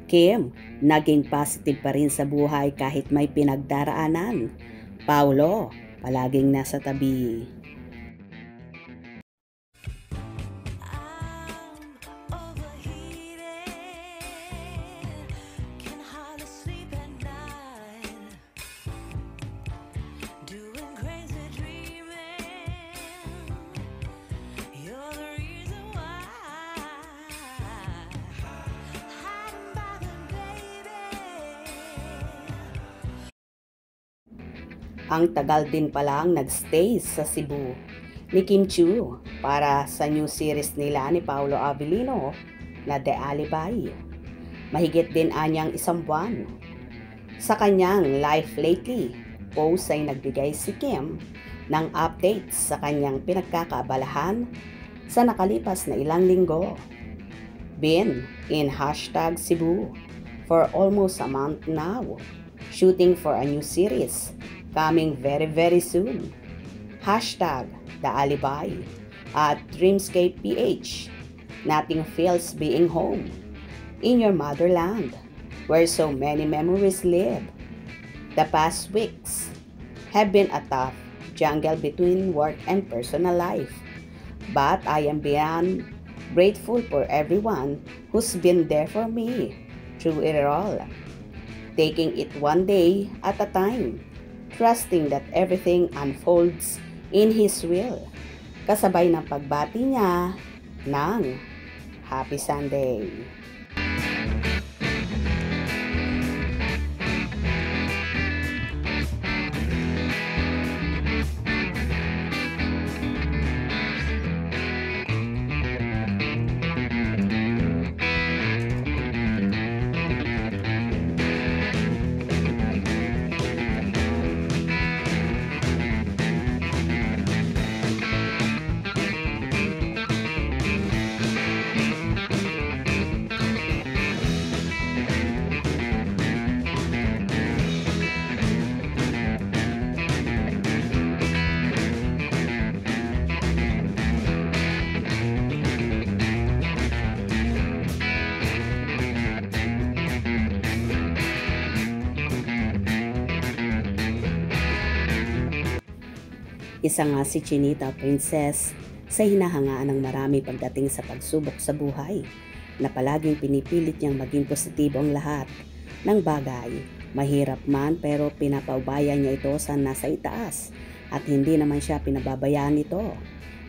Kim, naging positive pa rin sa buhay kahit may pinagdaraanan. Paulo, palaging nasa tabi. Ang tagal din palang nagstay sa Cebu ni Kim Chiu para sa new series nila ni Paolo Avellino na The Alibi. Mahigit din anyang isang buwan. Sa kanyang life lately, post ay nagbigay si Kim ng updates sa kanyang pinagkakaabalahan sa nakalipas na ilang linggo. Been in #Cebu for almost a month now, shooting for a new series coming very soon. #The Alibi at Dreamscape PH. Nothing feels being home in your motherland where so many memories live. The past weeks have been a tough jungle between work and personal life, but I am beyond grateful for everyone who's been there for me through it all. Taking it one day at a time, trusting that everything unfolds in His will. Kasabay ng pagbati niya ng Happy Sunday. Isa nga si Chinita Princess sa hinahangaan ng marami pagdating sa pagsubok sa buhay na palaging pinipilit niyang maging positibo ang lahat ng bagay. Mahirap man pero pinapaubaya niya ito sa nasa itaas at hindi naman siya pinababayaan nito.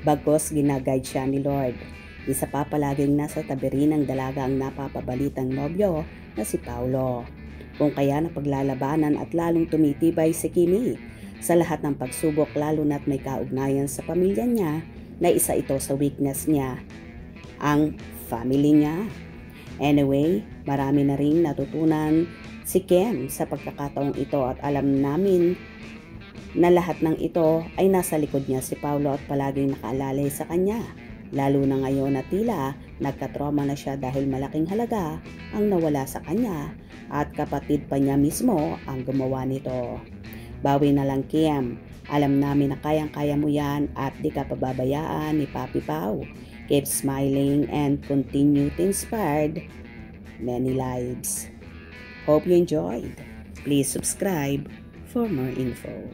Bagkus ginaguide siya ni Lord. Isa pa palaging nasa tabi rin ng dalaga ang napapabalitang nobyo na si Paulo. Kung kaya napaglalabanan at lalong tumitibay si Kimi sa lahat ng pagsubok lalo na't may kaugnayan sa pamilya niya na isa ito sa weakness niya, ang family niya. Anyway, marami na ring natutunan si Kim sa pagkakataong ito at alam namin na lahat ng ito ay nasa likod niya si Paulo at palaging nakaalalay sa kanya. Lalo na ngayon na tila nagkatrauma na siya dahil malaking halaga ang nawala sa kanya at kapatid pa niya mismo ang gumawa nito. Bawi na lang Kim, alam namin na kayang-kaya mo yan at di ka pababayaan ni Papi Pao. Keep smiling and continue to inspire many lives. Hope you enjoyed. Please subscribe for more info.